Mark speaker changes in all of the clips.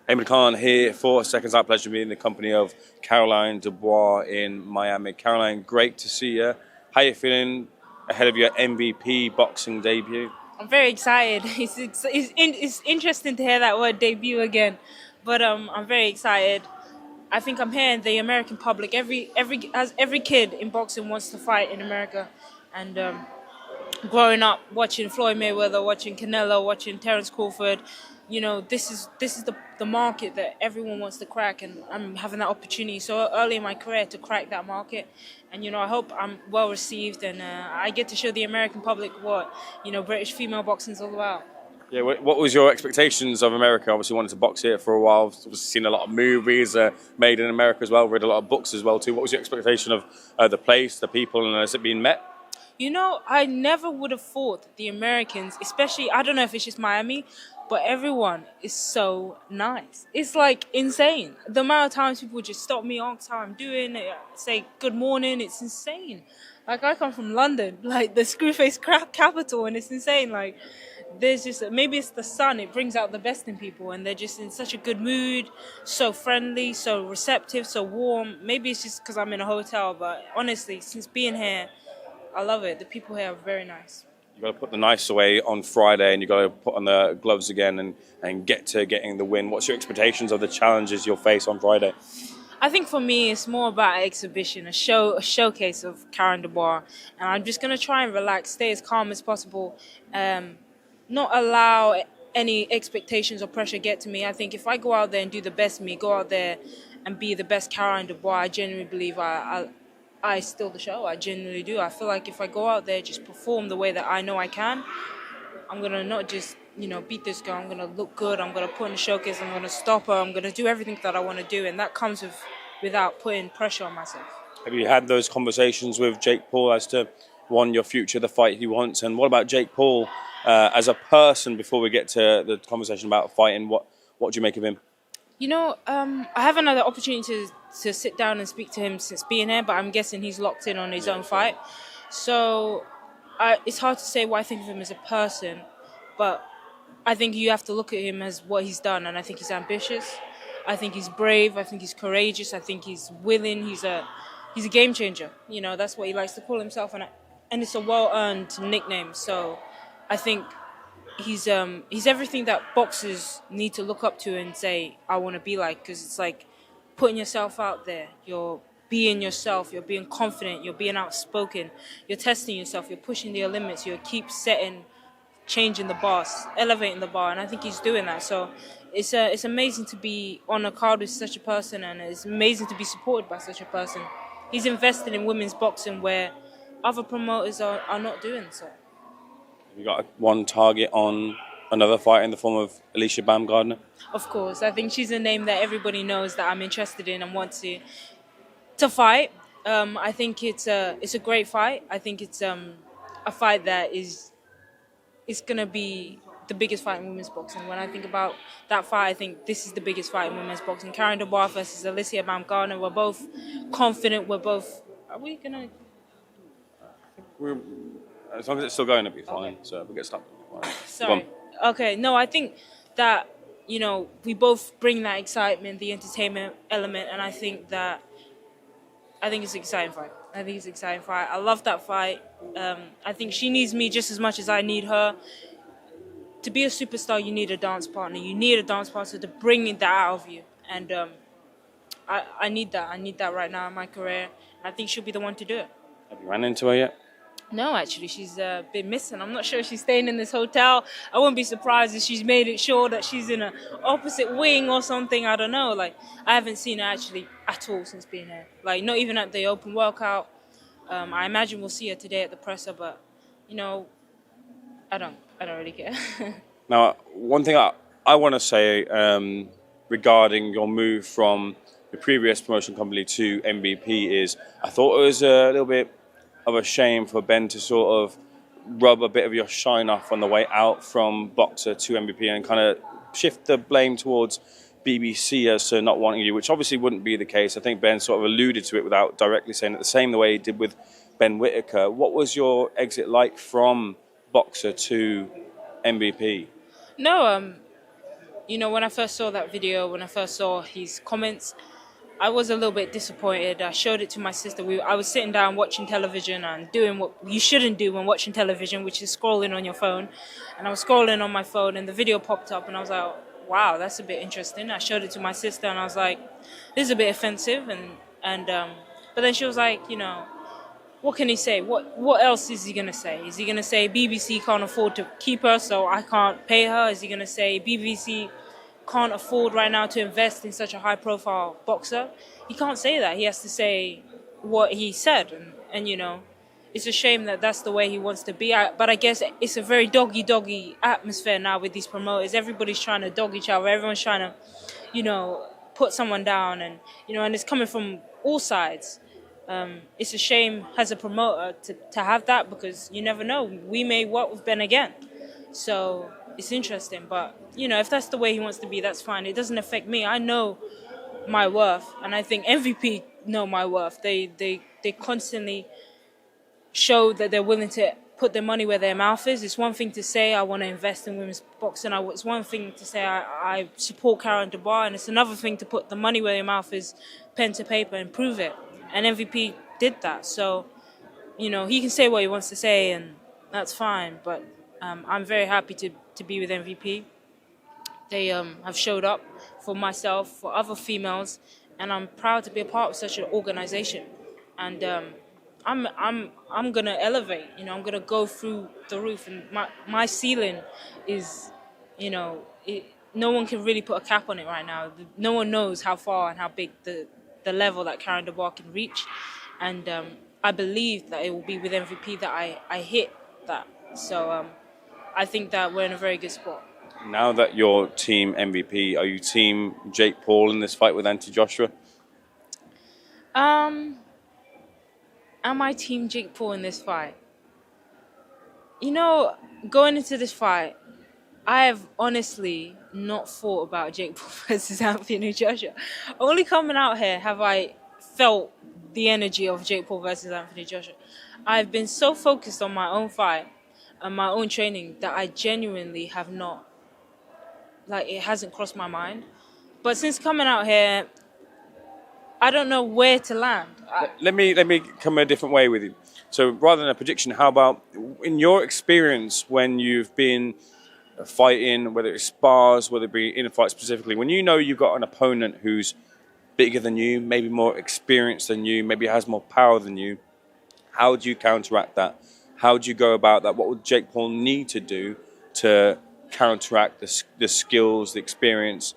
Speaker 1: Eamon Khan here for Seconds Out. Pleasure to be in the company of Caroline Dubois in Miami. Caroline, great to see you. How are you feeling ahead of your MVP boxing debut?
Speaker 2: I'm very excited. It's interesting to hear that word debut again, but I'm very excited. I think I'm hearing the American public. Every kid in boxing wants to fight in America, and growing up watching Floyd Mayweather, watching Canelo, watching Terence Crawford, this is the market that everyone wants to crack, and I'm having that opportunity so early in my career to crack that market. And I hope I'm well received, and I get to show the American public what British female boxing is all about.
Speaker 1: Yeah, what was your expectations of America? Obviously wanted to box here for a while. Obviously seen a lot of movies made in America as well, read a lot of books as well too. What was your expectation of the place, the people, and has it been met?
Speaker 2: I never would have thought that the Americans, especially, I don't know if it's just Miami, but everyone is so nice. It's like insane. The amount of times people just stop me, ask how I'm doing, say good morning, it's insane. Like, I come from London, like the screwface capital, and it's insane. Like, there's just, maybe it's the sun, it brings out the best in people, and they're just in such a good mood, so friendly, so receptive, so warm. Maybe it's just because I'm in a hotel, but honestly, since being here, I love it. The people here are very nice.
Speaker 1: You've got to put the knives away on Friday and you've got to put on the gloves again and get to getting the win. What's your expectations of the challenges you'll face on Friday?
Speaker 2: I think for me, it's more about an exhibition, a showcase of Karen Dubois. And I'm just going to try and relax, stay as calm as possible, not allow any expectations or pressure get to me. I think if I go out there and do the best me, go out there and be the best Karen Dubois, I genuinely believe I steal the show. I genuinely do. I feel like if I go out there, just perform the way that I know I can, I'm going to not just, beat this girl. I'm going to look good. I'm going to put in a showcase. I'm going to stop her. I'm going to do everything that I want to do. And that comes without putting pressure on myself.
Speaker 1: Have you had those conversations with Jake Paul as to, one, your future, the fight he wants? And what about Jake Paul as a person before we get to the conversation about fighting? What do you make of him?
Speaker 2: I haven't had the opportunity to sit down and speak to him since being here, but I'm guessing he's locked in on his own fight. So it's hard to say what I think of him as a person, but I think you have to look at him as what he's done, and I think he's ambitious. I think he's brave. I think he's courageous. I think he's willing. He's a game changer. That's what he likes to call himself, and it's a well-earned nickname. So I think he's everything that boxers need to look up to and say, I want to be like, because it's like putting yourself out there. You're being yourself. You're being confident. You're being outspoken. You're testing yourself. You're pushing your limits. You keep changing the bar, elevating the bar, and I think he's doing that. So it's amazing to be on a card with such a person, and it's amazing to be supported by such a person. He's invested in women's boxing where other promoters are not doing so.
Speaker 1: You got one target on another fight in the form of Alicia Baumgardner?
Speaker 2: Of course, I think she's a name that everybody knows that I'm interested in and want to fight. I think it's a great fight. I think it's a fight that is going to be the biggest fight in women's boxing. When I think about that fight, I think this is the biggest fight in women's boxing. Karen Dubois versus Alicia Baumgardner. We're both confident. Are we going to...
Speaker 1: As long as it's still going, it'll be fine. Okay. So if we get stopped, it'll be fine.
Speaker 2: Sorry. Okay, no, I think that, we both bring that excitement, the entertainment element, and I think it's an exciting fight. I love that fight. I think she needs me just as much as I need her. To be a superstar, you need a dance partner. You need a dance partner to bring that out of you. And I need that. I need that right now in my career. I think she'll be the one to do it.
Speaker 1: Have you ran into her yet?
Speaker 2: No, actually, she's been missing. I'm not sure if she's staying in this hotel. I wouldn't be surprised if she's made it sure that she's in an opposite wing or something. I don't know. Like, I haven't seen her actually at all since being here. Like, not even at the open workout. I imagine we'll see her today at the presser, but, I don't really care.
Speaker 1: Now, one thing I want to say regarding your move from the previous promotion company to MVP is I thought it was a little bit of a shame for Ben to sort of rub a bit of your shine off on the way out from boxer to MVP and kind of shift the blame towards BBC as to not wanting you, which obviously wouldn't be the case. I think Ben sort of alluded to it without directly saying it, the way he did with Ben Whittaker. What was your exit like from boxer to MVP?
Speaker 2: No, when I first saw that video, when I first saw his comments, I was a little bit disappointed. I showed it to my sister. I was sitting down watching television and doing what you shouldn't do when watching television, which is scrolling on your phone. And I was scrolling on my phone, and the video popped up, and I was like, "Wow, that's a bit interesting." I showed it to my sister, and I was like, "This is a bit offensive." But then she was like, what can he say? What else is he gonna say? Is he gonna say BBC can't afford to keep her, so I can't pay her? Is he gonna say BBC can't afford right now to invest in such a high-profile boxer? He can't say that. He has to say what he said, and it's a shame that that's the way he wants to be. But I guess it's a very doggy atmosphere now with these promoters. Everybody's trying to dog each other. Everyone's trying to, put someone down, and it's coming from all sides. It's a shame as a promoter to have that, because you never know. We may work with Ben again. So it's interesting. But, if that's the way he wants to be, that's fine. It doesn't affect me. I know my worth. And I think MVP know my worth. They constantly show that they're willing to put their money where their mouth is. It's one thing to say I want to invest in women's boxing. It's one thing to say I support Karen Dubois. And it's another thing to put the money where your mouth is, pen to paper, and prove it. And MVP did that. So, he can say what he wants to say, and that's fine. But I'm very happy to be with MVP. They have showed up for myself, for other females, and I'm proud to be a part of such an organization. And I'm gonna elevate. I'm gonna go through the roof, and my ceiling is, no one can really put a cap on it right now. No one knows how far and how big the level that Karen Dubois can reach, and I believe that it will be with MVP that I hit that. So I think that we're in a very good spot.
Speaker 1: Now that you're team MVP, are you team Jake Paul in this fight with Anthony Joshua?
Speaker 2: Am I team Jake Paul in this fight? Going into this fight, I have honestly not thought about Jake Paul versus Anthony Joshua. Only coming out here have I felt the energy of Jake Paul versus Anthony Joshua. I've been so focused on my own fight and my own training that I genuinely have not, it hasn't crossed my mind. But since coming out here, I don't know where to land.
Speaker 1: Let me come a different way with you. So rather than a prediction, how about in your experience when you've been fighting, whether it's spars, whether it be in a fight specifically, when you know you've got an opponent who's bigger than you, maybe more experienced than you, maybe has more power than you, how do you counteract that? How do you go about that? What would Jake Paul need to do to counteract the skills, the experience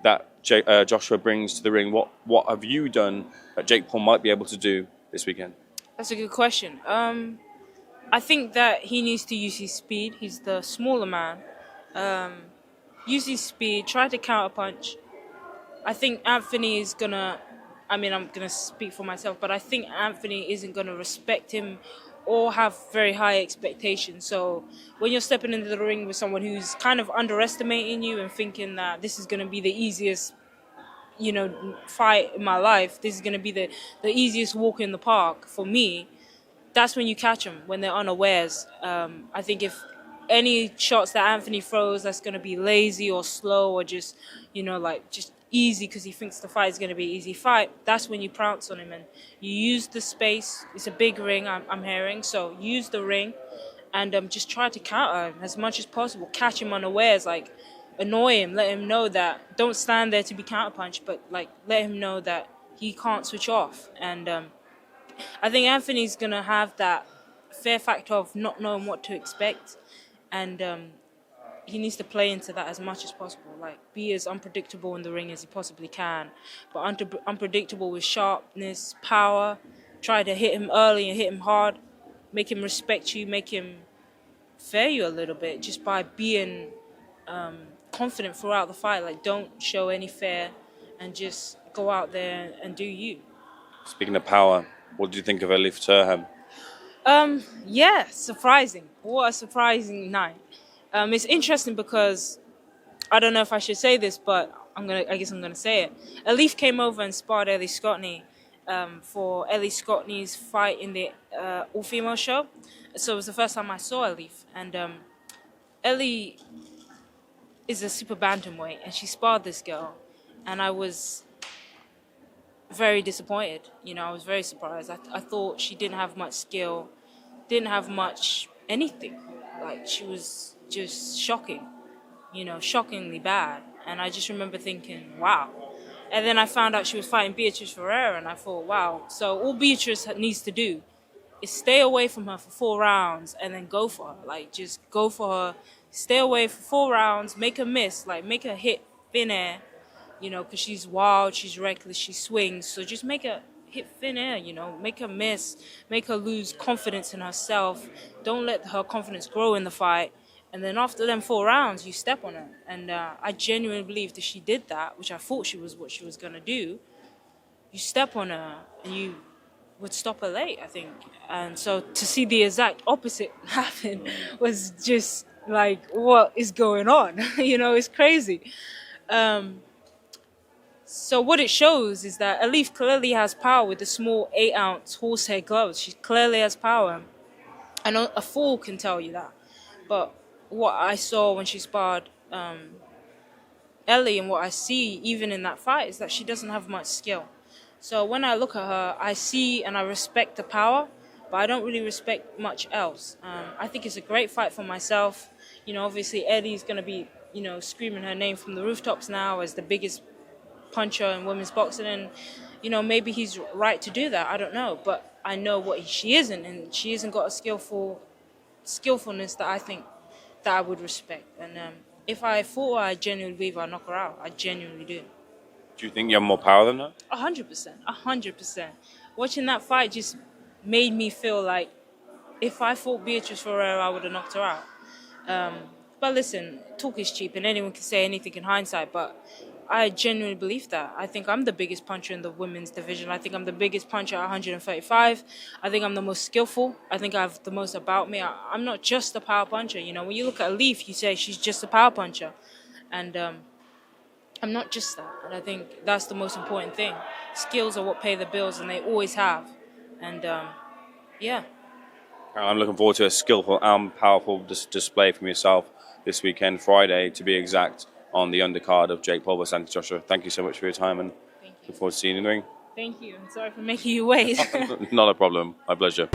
Speaker 1: that Joshua brings to the ring? What have you done that Jake Paul might be able to do this weekend?
Speaker 2: That's a good question. I think that he needs to use his speed. He's the smaller man. Use his speed, try to counterpunch. I think Anthony is gonna, I'm gonna speak for myself, but I think Anthony isn't gonna respect him or have very high expectations. So when you're stepping into the ring with someone who's kind of underestimating you and thinking that this is gonna be the easiest, fight in my life, this is gonna be the easiest walk in the park for me, that's when you catch them, when they're unawares. I think if any shots that Anthony throws that's going to be lazy or slow or just, just easy because he thinks the fight is going to be an easy fight, that's when you pounce on him and you use the space. It's a big ring, I'm hearing, so use the ring and just try to counter him as much as possible. Catch him unawares, annoy him, let him know that, don't stand there to be counterpunched, but let him know that he can't switch off. And I think Anthony's going to have that fear factor of not knowing what to expect. And he needs to play into that as much as possible. Be as unpredictable in the ring as he possibly can. But unpredictable with sharpness, power. Try to hit him early and hit him hard. Make him respect you. Make him fear you a little bit just by being confident throughout the fight. Don't show any fear and just go out there and do you.
Speaker 1: Speaking of power, what do you think of Elif Turhan?
Speaker 2: Yeah, surprising. What a surprising night. It's interesting because I don't know if I should say this, but I guess I'm gonna say it. Elif came over and sparred Ellie Scotney for Ellie Scotney's fight in the all-female show. So it was the first time I saw Elif, and Ellie is a super bantamweight, and she sparred this girl, and I was very disappointed. You know, I was very surprised. I thought she didn't have much skill, didn't have much anything. Like, she was just shocking, you know, shockingly bad. And I just remember thinking, wow. And then I found out she was fighting Beatrice Ferreira, and I thought, wow. So all Beatrice needs to do is stay away from her for 4 rounds and then go for her. Like, just go for her. Stay away for 4 rounds, make her miss, like, make her hit thin air, you know, because she's wild, she's reckless, she swings. So just make her hit thin air, you know, make her miss, make her lose confidence in herself. Don't let her confidence grow in the fight. And then after them 4 rounds, you step on her. And I genuinely believe that she did that, which I thought she was what she was going to do. You step on her and you would stop her late, I think. And so to see the exact opposite happen was just like, what is going on? You know, it's crazy. So what it shows is that Alif clearly has power with the small 8-ounce horsehair gloves. She clearly has power. And a fool can tell you that. But what I saw when she sparred Ellie, and what I see even in that fight, is that she doesn't have much skill. So when I look at her, I see and I respect the power, but I don't really respect much else. I think it's a great fight for myself. You know, obviously Eddie's going to be, you know, screaming her name from the rooftops now as the biggest puncher in women's boxing, and, you know, maybe he's right to do that. I don't know, but I know what she isn't, and she hasn't got a skillfulness that I think that I would respect. And if I fought her, I genuinely believe I'd knock her out. I genuinely do.
Speaker 1: Do you think you have more power than her?
Speaker 2: 100%. 100%. Watching that fight just made me feel like if I fought Beatrice Ferreira, I would have knocked her out. But listen, talk is cheap, and anyone can say anything in hindsight, but I genuinely believe that. I think I'm the biggest puncher in the women's division. I think I'm the biggest puncher at 135. I think I'm the most skillful. I think I have the most about me. I'm not just a power puncher. You know, when you look at Alif, you say she's just a power puncher. And I'm not just that. And I think that's the most important thing. Skills are what pay the bills, and they always have. And, yeah.
Speaker 1: I'm looking forward to a skillful and powerful display from yourself this weekend, Friday, to be exact, on the undercard of Jake Paul vs. Anthony Joshua. Thank you so much for your time, and look forward to seeing you in the ring.
Speaker 2: Thank you. I'm sorry for making you wait.
Speaker 1: Not a problem. My pleasure.